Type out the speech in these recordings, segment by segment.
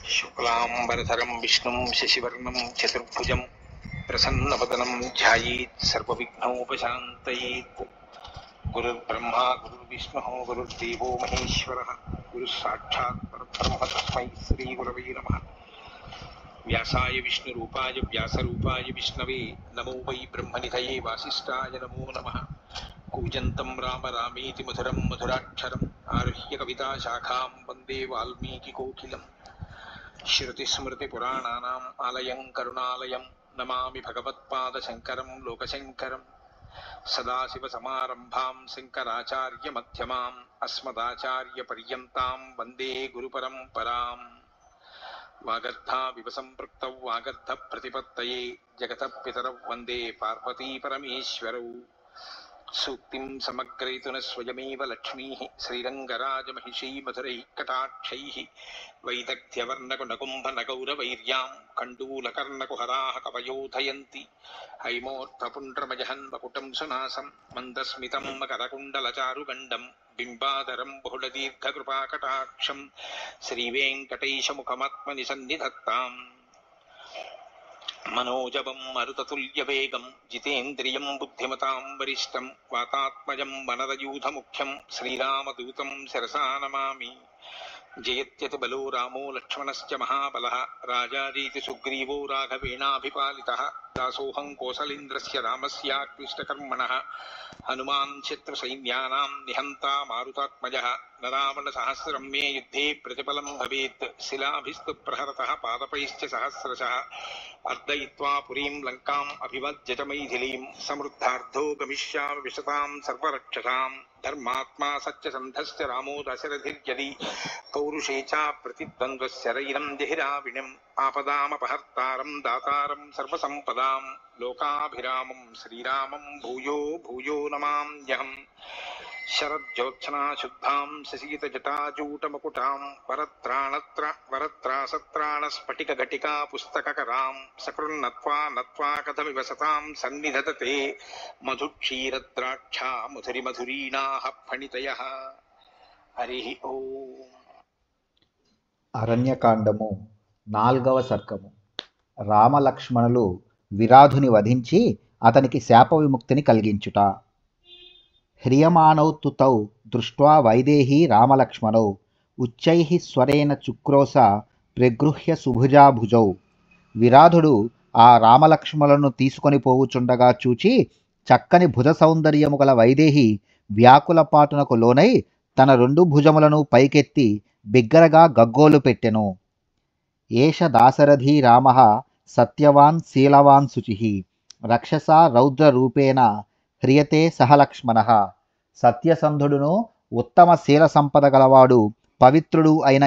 శుక్లాంబరధరం విష్ణుం శశివర్ణం చతుర్భుజం ప్రసన్నవదనం ధ్యాయేత్ సర్వవిఘ్నోపశాంతయేత్. గురుర్బ్రహ్మా గురుర్విష్ణుః గురుర్దేవో మహేశ్వరः గురుః సాక్షాత్ పరబ్రహ్మ తస్మై శ్రీ గురవే నమః. వ్యాసాయ విష్ణురూపాయ వ్యాసరూపాయ విష్ణవే నమో వై బ్రహ్మనిధయే వాసిష్ఠాయ నమో నమః. కూజంతం రామ రామేతి మధురం మధురాక్షరం ఆరుహ్య కవితా శాఖాం వందే వాల్మీకి కోకిలం. శ్రుతిస్మృతిపురాణానాం ఆలయం కరుణాలయం నమామి భగవత్పాదశంకరం లోకశంకరం. సదాశివసమారంభాం శంకరాచార్యమధ్యమాం అస్మదాచార్యపర్యంతాం వందే గురుపరంపరాం. వాగర్ధావివ సంపృక్తౌ వాగర్ధప్రతిపత్తయే జగతః పితరౌ వందే పార్వతీపరమేశ్వరౌ. సూక్తిం సమగ్రయతున స్వయమేవ లక్ష్మీః శ్రీరంగరాజమహిషీ మధురైః కటాక్షైః. వైదగ్ధ్యవర్ణకునకుంభనగౌరవైర్యాం కండూలకర్ణకుహరాः కవయోధయంతి. హైమోర్ధపుండ్రమజహన్మకుటం సునాసం మందస్మితం మకరకుండలచారుగండం బింబాధరం బహుళదీర్ఘకృపాకటాక్షం శ్రీవేంకటేశముఖమాత్మని సన్నిధత్తాం. మనోజవం మరుతతుల్యవేగం జితేంద్రియం బుద్ధిమతాం వరిష్టం వాతాత్మజం వనరయూధముఖ్యం శ్రీరామదూతం శిరసా నమామి. జయత్యతి బలో రామో లక్ష్మణశ్చ మహాబలః రాజారీతి సుగ్రీవో రాఘవేణాభిపాలితః. దాసోహం కోసలేంద్రస్య రామస్యాక్లిష్టకర్మణః హనుమాన్ శత్రుసైన్యానాం నిహంతా మారుతాత్మజః. నరావణసహస్రం మే యుద్ధే ప్రతిఫలం భవేత్ శిలాభిస్తు ప్రహరతః పాదపైశ్చ సహస్రశః. అర్దయిత్వా పురీం లంకాం అభివజ్యత మైథిలీం సమృద్ధార్థో గమిష్యామి విశతాం సర్వరక్షసాం. ధర్మాత్మా సత్యసంధశ్చ రామో దశరథిర్యది పౌరుషే చ ప్రతిద్వంద్వశరైరం జహిరావిణిం. ఆపదామపహర్తారం దాతారం సర్వసంపదాం లోకాభిరామం శ్రీరామం భూయో భూయో నమామ్యహం. శరజ్యోత్సనా శుద్ధాం శశీతజటాజూటమకుటాం వరత్రాసత్రాణస్ఫటికఘటికా పుస్తకకరాం. సకృన్నత్వా నత్వా కథమివ సతాం సన్నిధతతే మధుక్షీరద్రాక్షా మధురిమధురీణాః ఫణితయః. హరి ఓం. అరణ్యకాండము 4వ సర్గము. రామలక్ష్మణులు విరాధుని వధించి అతనికి శాప విముక్తిని కలిగించుట. హ్రియమాణౌ తు తౌ దృష్ట్వా వైదేహీ రామలక్ష్మణౌ ఉచ్చైః స్వరేణ చుక్రోశ ప్రగృహ్య సుభుజాభుజౌ. విరాధుడు ఆ రామలక్ష్మణులను తీసుకొని పోవుచుండగా చూచి చక్కని భుజ సౌందర్యము గల వైదేహి వ్యాకులపాటునకు లోనై తన 2 భుజములను పైకెత్తి బిగ్గరగా గగ్గోలు పెట్టెను. ఏష దాశరథీ రామః సత్యవాన్ శీలవాన్ శుచిః రక్షసా రౌద్రరూపేణ హ్రియతే సహ లక్ష్మణః. సత్యసంధుడును ఉత్తమ శీల సంపద గలవాడు పవిత్రుడు అయిన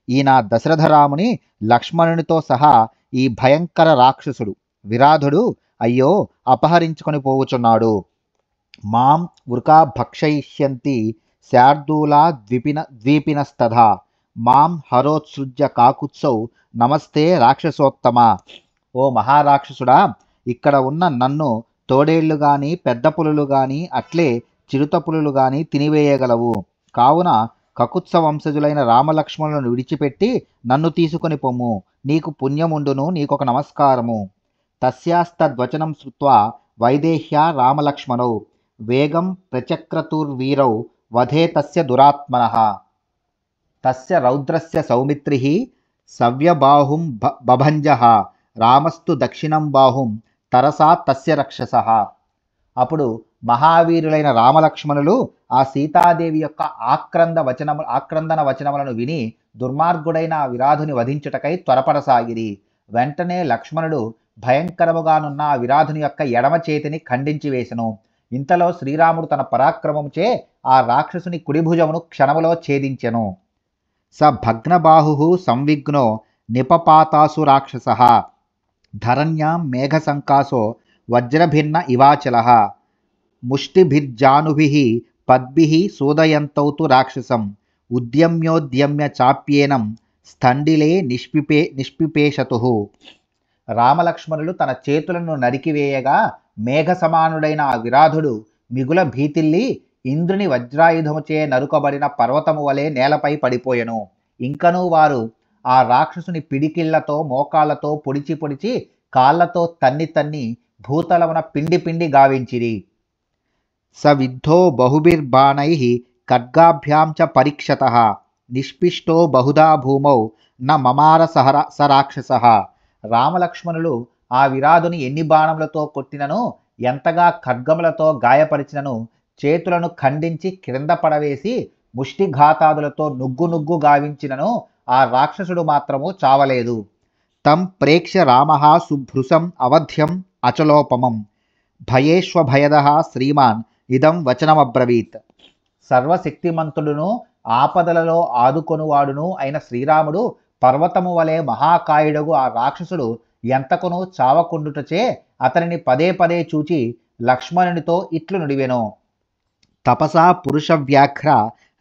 ఈయన దశరథరాముని లక్ష్మణునితో సహా ఈ భయంకర రాక్షసుడు విరాధుడు అయ్యో అపహరించుకొని పోవుచున్నాడు. మాం వృకా భక్షయిష్యంతి శార్దూలా ద్వీపినస్తథా మాం హరోత్సృజ్య కాకుత్సౌ నమస్తే రాక్షసోత్తమ. ఓ మహారాక్షసుడా, ఇక్కడ ఉన్న నన్ను తోడేళ్లు గాని పెద్ద పులులు గాని అట్లే చిరుత పులులు గాని తినివేయగలవు. కావున కకుత్స వంశజులైన రామలక్ష్మణులను విడిచిపెట్టి నన్ను తీసుకొని పొమ్ము, నీకు పుణ్యముండును, నీకొక నమస్కారము. తస్యాస్తద్వచనం శ్రుత్వా వైదేహ్యా రామలక్ష్మణౌ వేగం ప్రచక్రతుర్వీరౌ వధే తస్య దురాత్మనః. తస్య రౌద్రస్య సౌమిత్రిః సవ్యబాహుం బభంజః రామస్తు దక్షిణం బాహుం తరసా తస్య రక్షసః. అప్పుడు మహావీరులైన రామలక్ష్మణులు ఆ సీతాదేవి యొక్క ఆక్రందన వచనములను విని దుర్మార్గుడైన ఆ విరాధుని వధించుటకై త్వరపడసాగిరి. వెంటనే లక్ష్మణుడు భయంకరముగానున్న ఆ విరాధుని యొక్క ఎడమ చేతిని ఖండించి వేసెను. ఇంతలో శ్రీరాముడు తన పరాక్రమముచే ఆ రాక్షసుని కుడిభుజమును క్షణములో ఛేదించెను. స భగ్నబాహు సంవిఘ్నో నిపపాతాసు రాక్షసః ధరణ్యాం మేఘసంకాసో వజ్రభిన్న ఇవాచలః. ముష్టిభిర్జానుభిః పద్భిః సూదయంతౌ తు రాక్షసం ఉద్యమ్యోద్యమ్య చాప్యేనం స్థండిలే నిష్పిపేషతుః. రామలక్ష్మణులు తన చేతులను నరికివేయగా మేఘ సమానుడైన ఆ విరాధుడు మిగుల భీతిల్లి ఇంద్రుని వజ్రాయుధముచే నరుకబడిన పర్వతము వలె నేలపై పడిపోయెను. ఇంకనూ వారు ఆ రాక్షసుని పిడికిళ్లతో మోకాళ్లతో పొడిచి పొడిచి కాళ్లతో తన్ని తన్ని భూతలమున పిండి పిండి గావించిరి. స విద్ధో బహుభిర్బాణై ఖడ్గాభ్యాం చ పరీక్షతః నిష్పిష్టో బహుదా భూమౌ న మమార స రాక్షసః. రామలక్ష్మణులు ఆ విరాధుని ఎన్ని బాణములతో కొట్టినను, ఎంతగా ఖడ్గములతో గాయపరిచినను, చేతులను ఖండించి క్రింద పడవేసి ముష్టిఘాతాదులతో నుగ్గు నుగ్గు గావించినను ఆ రాక్షసుడు మాత్రము చావలేదు. తం ప్రేక్ష్య రామః సుభృశం అవధ్యం అచలోపమం భయేష్వభయదః శ్రీమాన్ ఇదం వచనమబ్రవీత్. సర్వశక్తిమంతుడును ఆపదలలో ఆదుకొనువాడును అయిన శ్రీరాముడు పర్వతము వలె మహాకాయుడగు ఆ రాక్షసుడు ఎంతకును చావకుండుటచే అతనిని పదే పదే చూచి లక్ష్మణునితో ఇట్లు నుడివెను. తపసా పురుషవ్యాఘ్ర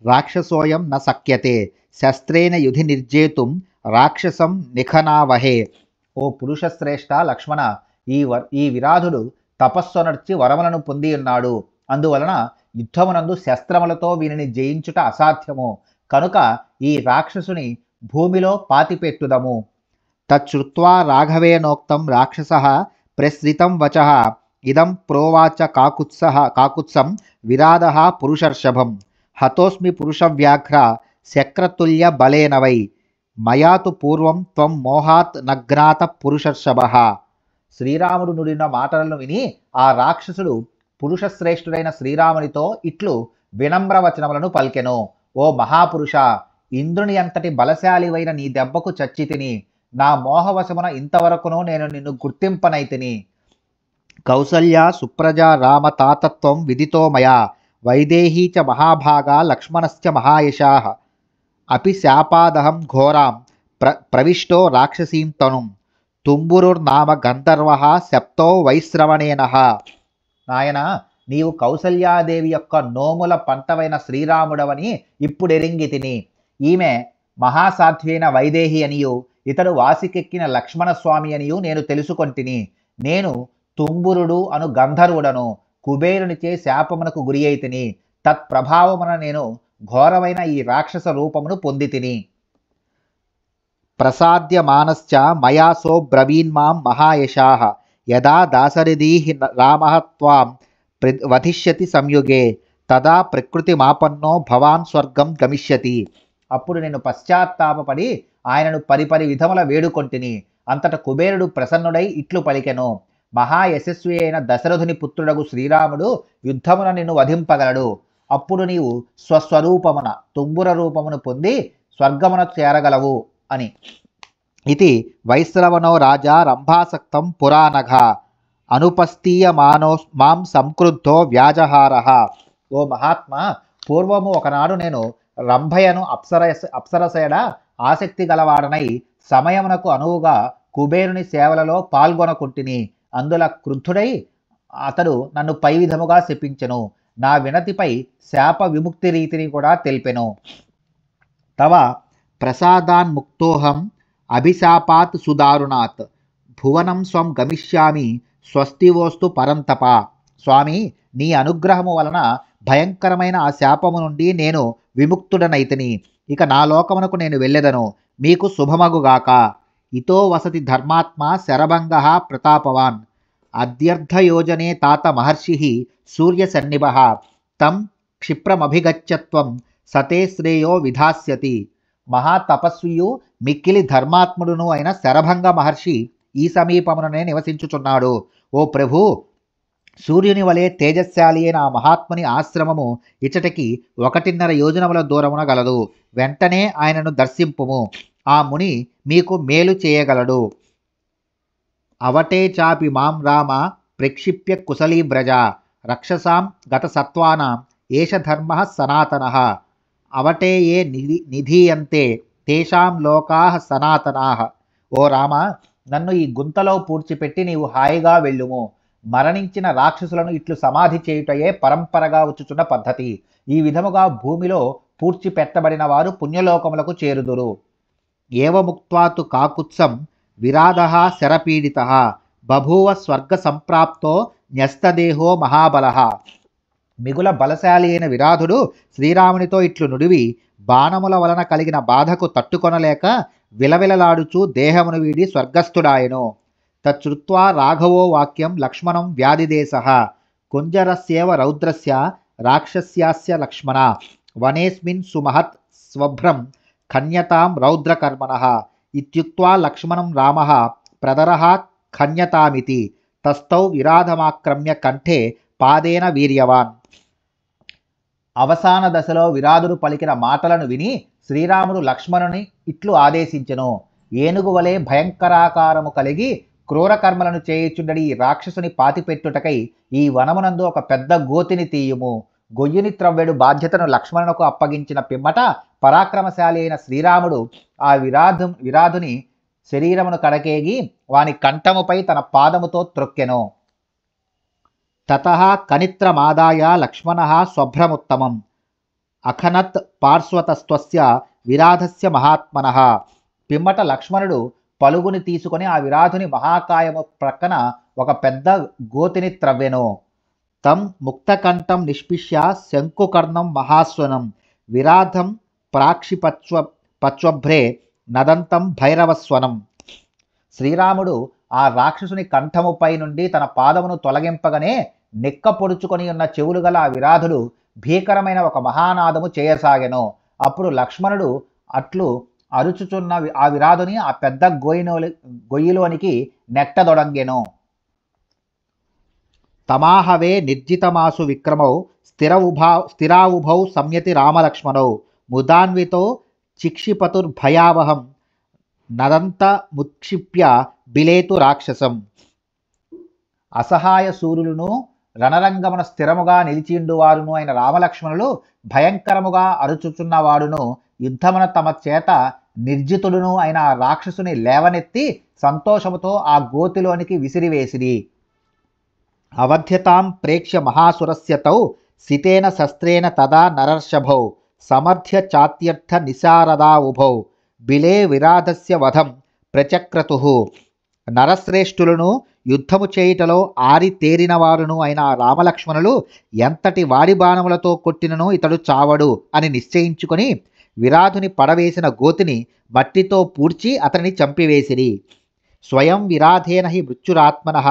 రాక్షసోయం న శక్యతే శస్త్రేణ యుధి నిర్జేతుం రాక్షసం నిఖనావహే. ఓ పురుషశ్రేష్ఠ లక్ష్మణ, ఈ విరాధుడు తపస్సునర్చి వరములను పొంది ఉన్నాడు. అందువలన యుద్ధమునందు శస్త్రములతో వీనిని జయించుట అసాధ్యము. కనుక ఈ రాక్షసుని భూమిలో పాతిపెట్టుదము. తచ్చుత్వా రాఘవేనోక్తం రాక్షసః ప్రసృతం వచః ఇదం ప్రోవాచ కాకుత్సం విరాధః పురుషర్షభం హతోస్మి పురుషవ్యాఘ్ర శక్రతుల్య బలేన వై మయా తు పూర్వం త్వం మోహాత్ నగ్నాత పురుషర్షభః. శ్రీరాముడు నుడిన మాటలను విని ఆ రాక్షసుడు పురుషశ్రేష్ఠుడైన శ్రీరామునితో ఇట్లు వినమ్ర వచనములను పలికెను. ఓ మహాపురుష, ఇంద్రుని అంతటి బలశాలివైన నీ దెబ్బకు చచ్చితిని. నా మోహవశమున ఇంతవరకును నేను నిన్ను గుర్తింపనైతిని. కౌసల్యా సుప్రజా రామ తాతత్వం విదితో మయా వైదేహీ చ మహాభాగా లక్ష్మణశ్చ మహాయశాః అపి శాపాదహం ఘోరాం ప్రవిష్టో రాక్షసీం తనుం తుంబురుర్నామ గంధర్వః శప్తో వైశ్రవణేనః. నాయన, నీవు కౌసల్యాదేవి యొక్క నోముల పంటవైన శ్రీరాముడవని ఇప్పుడెరింగి తిని. ఈమె మహాసాధ్వైన వైదేహి అనియు ఇతడు వాసికెక్కిన లక్ష్మణస్వామి అనియు నేను తెలుసుకొంటిని. నేను తుంబురుడు అను గంధర్వుడను కుబేరునిచే శాపమునకు గురి అయితిని. తత్ప్రభావమున నేను ఘోరమైన ఈ రాక్షస రూపమును పొందితిని. ప్రసాద్యమానశ్చ మయా సో బ్రవీన్మాం మహాయశాః యదా దాశరథీః రామః త్వాం వధిష్యతి సంయుగే తదా ప్రకృతిమాపన్నో భవాన్ స్వర్గం గమిష్యతి. అప్పుడు నేను పశ్చాత్తాపపడి ఆయనను పరిపరి విధముల వేడుకొంటిని. అంతట కుబేరుడు ప్రసన్నుడై ఇట్లు పలికెను. మహాయశస్వి అయిన దశరథుని పుత్రుడగు శ్రీరాముడు యుద్ధమున నిన్ను వధింపగలడు. అప్పుడు నీవు స్వస్వరూపమున తుంబుర రూపమును పొంది స్వర్గమున చేరగలవు అని. ఇది వైశ్రవణో రాజా రంభాసక్తం పురానఘ అనుపస్థీయమానో మాం సంక్రుద్ధో వ్యాజహారః. ఓ మహాత్మా, పూర్వము ఒకనాడు నేను రంభయను అప్సరసయడ ఆసక్తి గలవాడనై సమయమునకు అనువుగా కుబేరుని సేవలలో పాల్గొనకుంటిని. అందుల క్రుద్ధుడై అతడు నన్ను పై విధముగా శపించెను. నా వినతిపై శాప విముక్తి రీతిని కూడా తెలిపెను. తవ ప్రసాదాన్ముక్తోహం అభిశాపాత్ సుదారుణాత్ భువనం స్వం గమిష్యామి స్వస్తివోస్తు పరంతప. స్వామి, నీ అనుగ్రహము వలన భయంకరమైన ఆ శాపము నుండి నేను విముక్తుడనైతిని. ఇక నా లోకమునకు నేను వెళ్ళెదను. మీకు శుభమగుగాక. ఇతో వసతి ధర్మాత్మ శరభంగః ప్రతాపవాన్ అద్యర్థయోజనే తాత మహర్షి సూర్యసన్నిభః తం క్షిప్రమభిగచ్చత్వం సతే శ్రేయో విధాస్యతి. మహాతపస్వియు మిక్కిలి ధర్మాత్ముడును అయిన శరభంగ మహర్షి ఈ సమీపముననే నివసించుచున్నాడు. ఓ ప్రభు, సూర్యుని వలె తేజశాలి అయిన ఆ మహాత్ముని ఆశ్రమము ఇచ్చటికి 1.5 యోజనముల దూరమున గలదు. వెంటనే ఆయనను దర్శింపుము. ఆ ముని మీకు మేలు చేయగలడు. అవటే చాపి మాం రామ ప్రక్షిప్య కుశలీ బ్రజ రక్షసాం గత సత్వానాం ఏష ధర్మః సనాతనః అవటే ఏ నిధీయంతే తేషాం లోకాః సనాతనాః. ఓ రామ, నన్ను ఈ గుంతలో పూడ్చిపెట్టి నీవు హాయిగా వెళ్ళుము. మరణించిన రాక్షసులను ఇట్లు సమాధి చేయుటయే పరంపరగా వచ్చుచున్న పద్ధతి. ఈ విధముగా భూమిలో పూడ్చిపెట్టబడిన వారు పుణ్యలోకములకు చేరుదురు. ఏవముక్త్వాతు కాకుత్సం విరాధః శరపీడితః బభూవ స్వర్గ సంప్రాప్తో న్యస్తదేహో మహాబలః. మిగుల బలశాలి అయిన విరాధుడు శ్రీరామునితో ఇట్లు నుడివి బాణముల వలన కలిగిన బాధకు తట్టుకొనలేక విలవిలలాడుచూ దేహమును వీడి స్వర్గస్థుడాయెను. తచ్చుత్వా రాఘవో వాక్యం లక్ష్మణం వ్యాధిదేశః కుంజరస్యేవ రౌద్రస్య రాక్షస్యాస్య లక్ష్మణ వనేస్మిన్ సుమహత్ స్వభ్రం ఖన్యతాం రౌద్రకర్మణః ఇత్యుక్త్వా లక్ష్మణం రామః ప్రదరః ఖన్యతామితి తస్థౌ విరాధమాక్రమ్య కంఠే పాదేన వీర్యవాన్. అవసాన దశలో విరాధుడు పలికిన మాటలను విని శ్రీరాముడు లక్ష్మణుని ఇట్లు ఆదేశించెను. ఏనుగు వలె భయంకరాకారము కలిగి క్రూరకర్మలను చేయుచుండడి ఈ రాక్షసుని పాతిపెట్టుటకై ఈ వనమునందు ఒక పెద్ద గోతిని తీయుము. గొయ్యిని త్రవ్వెడు బాధ్యతను లక్ష్మణునకు అప్పగించిన పిమ్మట పరాక్రమశాలి అయిన శ్రీరాముడు ఆ విరాధుని శరీరమును కడకేగి వాని కంఠముపై తన పాదముతో త్రొక్కెను. తతః కనిత్రమాదాయ లక్ష్మణః స్వభ్రముత్తమం అఖనత్ పార్శ్వతస్త్వస్య విరాధస్య మహాత్మనః. పిమ్మట లక్ష్మణుడు పలుగుని తీసుకొని ఆ విరాధుని మహాకాయము ప్రక్కన ఒక పెద్ద గోతిని త్రవ్వెను. తం ముక్తకంఠం నిష్పిష్య శంకుకర్ణం మహాస్వనం విరాధం పచ్వభ్రే నదంతం భైరవస్వనం. శ్రీరాముడు ఆ రాక్షసుని కంఠముపై నుండి తన పాదమును తొలగింపగనే నెక్క పొడుచుకొని ఉన్న చెవులు గల ఆ విరాధుడు భీకరమైన ఒక మహానాదము చేయసాగెను. అప్పుడు లక్ష్మణుడు అట్లు అరుచుచున్న ఆ విరాధుని ఆ పెద్ద గొయ్యిలోనికి నెట్టదొడంగెను. తమాహవే నిర్జితమాసు విక్రమౌ స్థిరావుభౌ సంయతి రామలక్ష్మణౌ ముదాన్వితో చిక్షిపతుర్భయావహం నదంత ముత్క్షిప్య బిలేతు రాక్షసం. అసహాయ సూర్యులను రణరంగమున స్థిరముగా నిలిచిండువారును అయిన రామలక్ష్మణులు భయంకరముగా అరుచుచున్నవాడును యుద్ధమున తమ చేత నిర్జితుడును అయిన ఆ రాక్షసుని లేవనెత్తి సంతోషముతో ఆ గోతిలోనికి విసిరివేసిరి. అవధ్యతాం ప్రేక్ష్య మహాసురస్య తౌ సితేన శస్త్రేణ తదా నరర్షభౌ సమర్థ్య చాత్యర్థ నిశారదా ఉభౌ బిలే విరాధస్య వధం ప్రచక్రతుః. నరశ్రేష్ఠులను యుద్ధము చేయుటలో ఆరితేరిన వారును అయిన రామలక్ష్మణులు ఎంతటి వాడి బాణములతో కొట్టినను ఇతడు చావడు అని నిశ్చయించుకొని విరాధుని పడవేసిన గోతిని మట్టితో పూడ్చి అతనిని చంపివేసిరి. స్వయం విరాధేన హి మృత్యురాత్మనః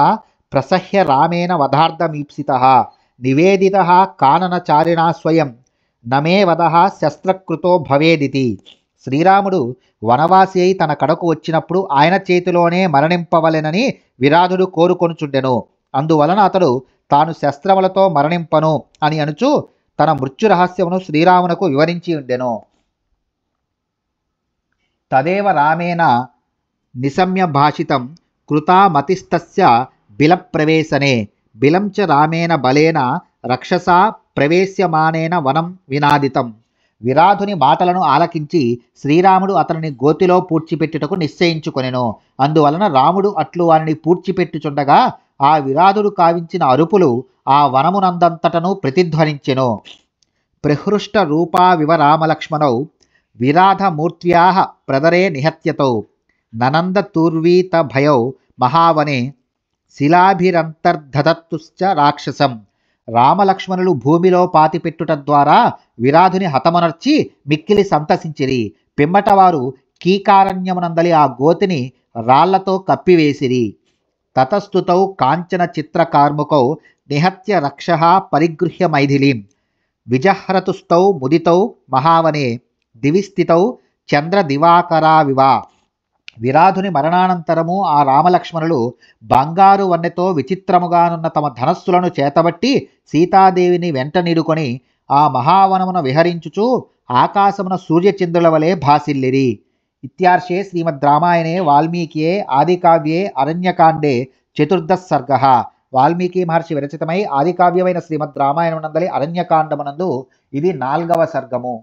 ప్రసహ్య రామేణ వధార్థమీప్సితః నివేదితః కాననచారిణా స్వయం నమే వదః శస్త్రకృతో భవేదితి. శ్రీరాముడు వనవాసి అయి తన కడకు వచ్చినప్పుడు ఆయన చేతిలోనే మరణింపవలెనని విరాధుడు కోరుకొనుచుండెను. అందువలన అతడు తాను శస్త్రములతో మరణింపను అని అనుచు తన మృత్యు రహస్యమును శ్రీరామునకు వివరించి ఉండెను. తదేవ రామేణ నిశమ్య భాషితం కృతా మతిస్తస్య బిలప్రవేశనే బిలం చ రామేణ బలేన రక్షసా ప్రవేశ్యమానేన వనం వినాదితం. విరాధుని మాటలను ఆలకించి శ్రీరాముడు అతనిని గోతిలో పూడ్చిపెట్టుటకు నిశ్చయించుకొనెను. అందువలన రాముడు అట్లు వారిని పూడ్చిపెట్టుచుండగా ఆ విరాధుడు కావించిన అరుపులు ఆ వనమునందంతటను ప్రతిధ్వనించెను. ప్రహృష్ట రూపా వివరామలక్ష్మణౌ విరాధమూర్త్యాః ప్రదరే నిహత్యతౌ ననంద తూర్వీత భయౌ మహావనే శిలాభిరంతర్ధదత్తుశ్చ రాక్షసం. రామలక్ష్మణులు భూమిలో పాతిపెట్టుట ద్వారా విరాధుని హతమనర్చి మిక్కిలి సంతసించిరి. పిమ్మట వారు కీకారణ్యమునందలి ఆ గోతిని రాళ్లతో కప్పివేసిరి. తతస్థుతౌ కాంచన చిత్రకార్ముకౌ నిహత్య రక్షః పరిగృహ్య మైథిలీం విజహ్రతుస్తౌ ముదితౌ మహావనే దివిస్థితౌ చంద్రదివాకరావివ. విరాధుని మరణానంతరము ఆ రామలక్ష్మణులు బంగారు వన్నెతో విచిత్రముగానున్న తమ ధనస్సులను చేతబట్టి సీతాదేవిని వెంట నిడుకొని ఆ మహావనమున విహరించుచు ఆకాశమున సూర్యచంద్రుల వలె భాసిల్లిరి. ఇత్యార్షే శ్రీమద్ రామాయణే వాల్మీకియే ఆదికావ్యే అరణ్యకాండే చతుర్దశ సర్గః. వాల్మీకి మహర్షి విరచితమై ఆదికావ్యమైన శ్రీమద్ రామాయణమునందలి అరణ్యకాండమునందు ఇది 4వ సర్గము.